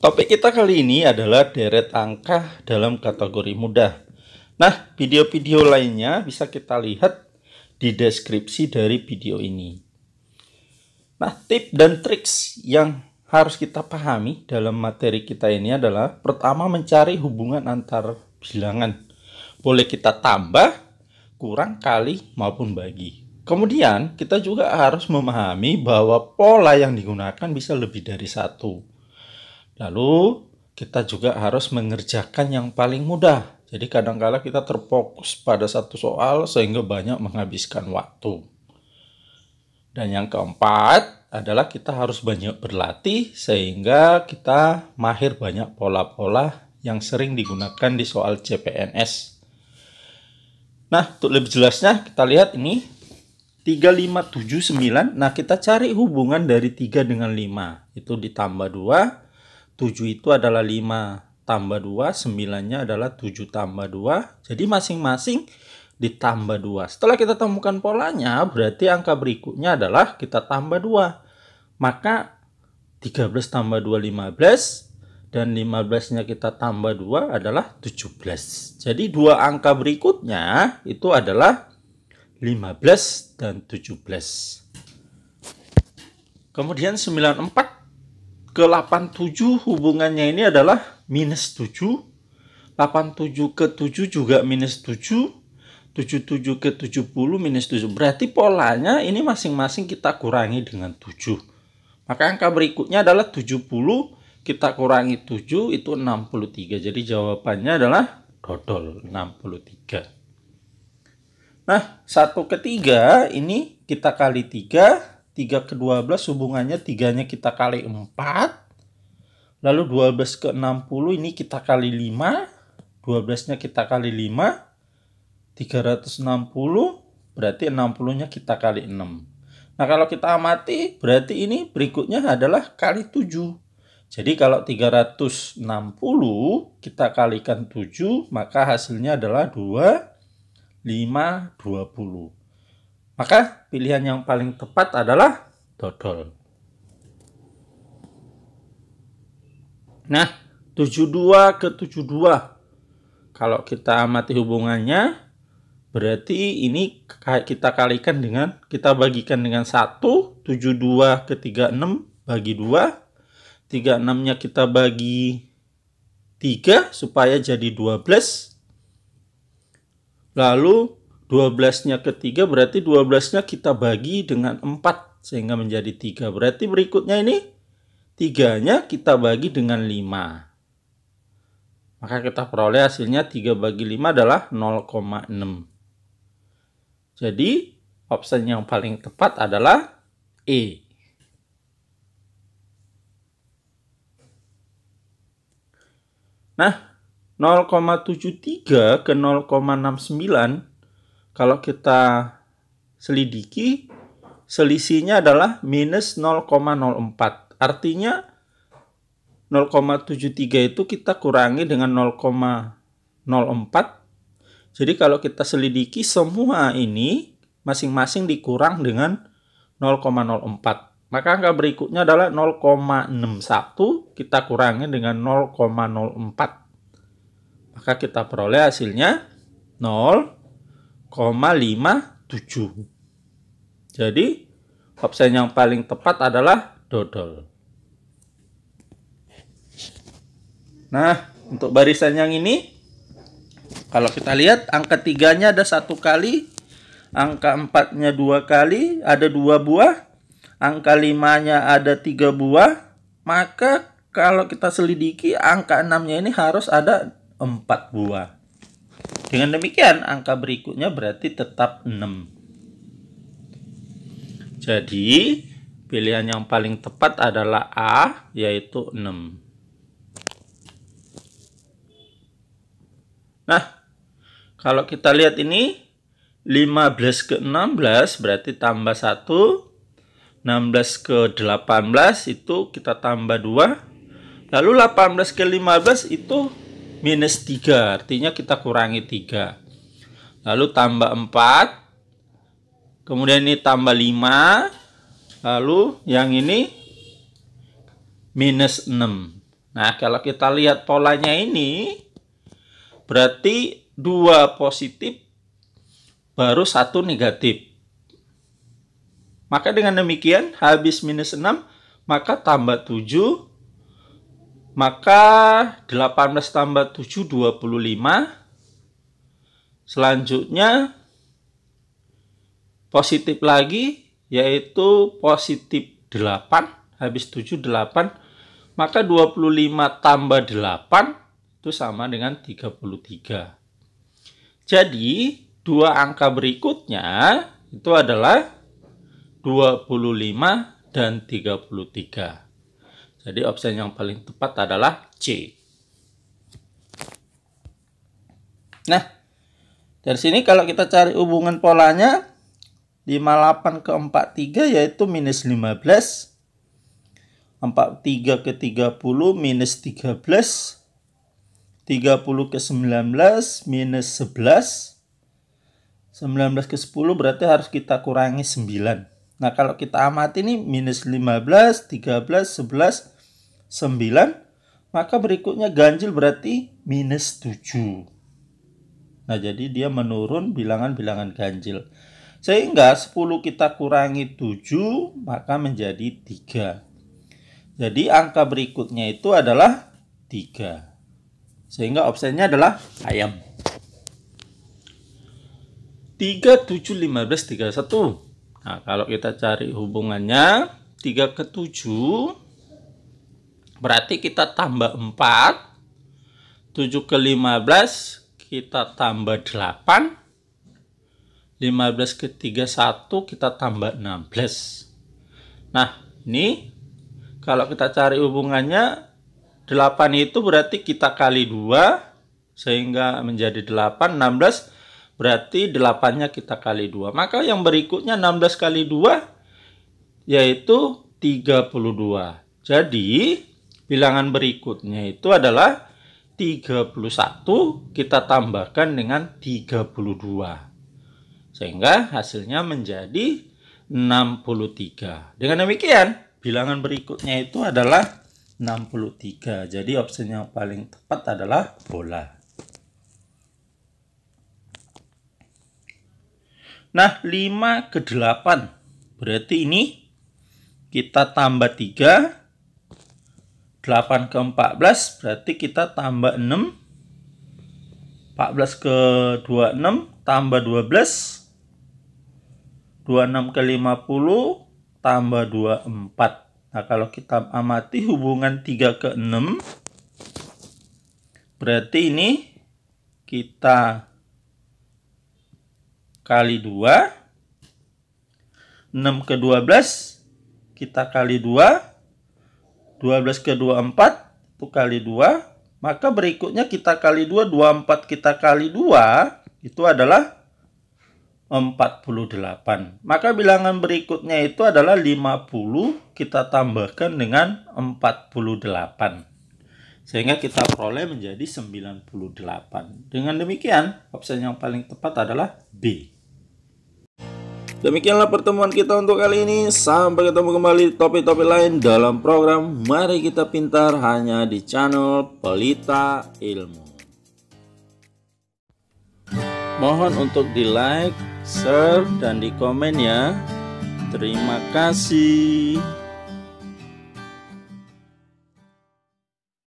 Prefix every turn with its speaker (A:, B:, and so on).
A: Topik kita kali ini adalah deret angka dalam kategori mudah. Nah, video-video lainnya bisa kita lihat di deskripsi dari video ini. Nah, tips dan triks yang harus kita pahami dalam materi kita ini adalah pertama mencari hubungan antar bilangan. Boleh kita tambah, kurang, kali, maupun bagi. Kemudian, kita juga harus memahami bahwa pola yang digunakan bisa lebih dari satu. Lalu kita juga harus mengerjakan yang paling mudah. Jadi kadang-kala kita terfokus pada satu soal sehingga banyak menghabiskan waktu. Dan yang keempat adalah kita harus banyak berlatih sehingga kita mahir banyak pola-pola yang sering digunakan di soal CPNS. Nah, untuk lebih jelasnya kita lihat ini 3, 5, 7, 9. Nah, kita cari hubungan dari 3 dengan 5. Itu ditambah 2. 7 itu adalah 5 tambah 2, 9-nya adalah 7 tambah 2. Jadi masing-masing ditambah 2. Setelah kita temukan polanya, berarti angka berikutnya adalah kita tambah 2. Maka 13 tambah 2, 15. Dan 15-nya kita tambah 2 adalah 17. Jadi dua angka berikutnya itu adalah 15 dan 17. Kemudian 94 ke 87 hubungannya ini adalah minus 7. 87 ke 7 juga minus 7. 77 ke 70 minus 7. Berarti polanya ini masing-masing kita kurangi dengan 7. Maka angka berikutnya adalah 70. Kita kurangi 7 itu 63. Jadi jawabannya adalah dodol 63. Nah, 1 ke 3 ini kita kali 3. 3 ke 12 hubungannya 3-nya kita kali 4. Lalu 12 ke 60 ini kita kali 5. 12-nya kita kali 5. 360 berarti 60-nya kita kali 6. Nah, kalau kita amati berarti ini berikutnya adalah kali 7. Jadi kalau 360 kita kalikan 7 maka hasilnya adalah 2, 5, 20. Maka pilihan yang paling tepat adalah dodol. Nah, 72 ke 72. Kalau kita amati hubungannya, berarti ini kita kalikan dengan, kita bagikan dengan 1. 72 ke 36 bagi 2. 36-nya kita bagi 3 supaya jadi 12. Lalu 12-nya ke 3 berarti 12-nya kita bagi dengan 4 sehingga menjadi 3. Berarti berikutnya ini 3-nya kita bagi dengan 5. Maka kita peroleh hasilnya 3 bagi 5 adalah 0,6. Jadi opsi yang paling tepat adalah E. Nah, 0,73 ke 0,69 kalau kita selidiki, selisihnya adalah minus 0,04. Artinya 0,73 itu kita kurangi dengan 0,04. Jadi kalau kita selidiki semua ini masing-masing dikurang dengan 0,04. Maka angka berikutnya adalah 0,61. Kita kurangi dengan 0,04. Maka kita peroleh hasilnya 0,57. Jadi opsi yang paling tepat adalah dodol. Nah, untuk barisan yang ini, kalau kita lihat angka 3-nya ada 1 kali, angka 4-nya 2 kali, ada 2 buah, angka 5-nya ada 3 buah, maka kalau kita selidiki angka 6-nya ini harus ada 4 buah. Dengan demikian, angka berikutnya berarti tetap 6. Jadi, pilihan yang paling tepat adalah A, yaitu 6. Nah, kalau kita lihat ini, 15 ke 16 berarti tambah 1. 16 ke 18 itu kita tambah 2. Lalu 18 ke 15 itu minus 3, artinya kita kurangi 3. Lalu tambah 4. Kemudian ini tambah 5. Lalu yang ini minus 6. Nah, kalau kita lihat polanya ini, berarti 2 positif baru 1 negatif. Maka dengan demikian, habis minus 6, maka tambah 7, maka 18 tambah 7, 25. Selanjutnya, positif lagi, yaitu positif 8, habis 7, 8. Maka 25 tambah 8, itu sama dengan 33. Jadi, 2 angka berikutnya, itu adalah 25 dan 33. Jadi opsi yang paling tepat adalah C. Nah, dari sini kalau kita cari hubungan polanya, 58 ke 43 yaitu minus 15. 43 ke 30 minus 13. 30 ke 19 minus 11. 19 ke 10 berarti harus kita kurangi 9. Nah, kalau kita amati ini minus 15, 13, 11, 9. Maka berikutnya ganjil berarti minus 7. Nah, jadi dia menurun bilangan-bilangan ganjil. Sehingga 10 kita kurangi 7, maka menjadi 3. Jadi angka berikutnya itu adalah 3. Sehingga opsinya adalah ayam. 3, 7, 15, 31. Nah, kalau kita cari hubungannya, 3 ke 7, berarti kita tambah 4. 7 ke 15, kita tambah 8. 15 ke 31, kita tambah 16. Nah, ini kalau kita cari hubungannya, 8 itu berarti kita kali 2, sehingga menjadi 8, 16. Berarti 8-nya kita kali 2. Maka yang berikutnya 16 kali 2 yaitu 32. Jadi bilangan berikutnya itu adalah 31 kita tambahkan dengan 32. Sehingga hasilnya menjadi 63. Dengan demikian bilangan berikutnya itu adalah 63. Jadi opsi yang paling tepat adalah bola. Nah, 5 ke 8. Berarti ini kita tambah 3. 8 ke 14. Berarti kita tambah 6. 14 ke 26. Tambah 12. 26 ke 50. Tambah 24. Nah, kalau kita amati hubungan 3 ke 6. Berarti ini kita kali 2, 6 ke 12, kita kali 2, 12 ke 24, itu kali 2, maka berikutnya kita kali 2, 24 kita kali 2, itu adalah 48. Maka bilangan berikutnya itu adalah 50, kita tambahkan dengan 48. Sehingga kita peroleh menjadi 98. Dengan demikian, opsi yang paling tepat adalah B. Demikianlah pertemuan kita untuk kali ini. Sampai ketemu kembali di topik-topik lain dalam program Mari Kita Pintar hanya di channel Pelita Ilmu. Mohon untuk di like, share, dan di komen ya. Terima kasih.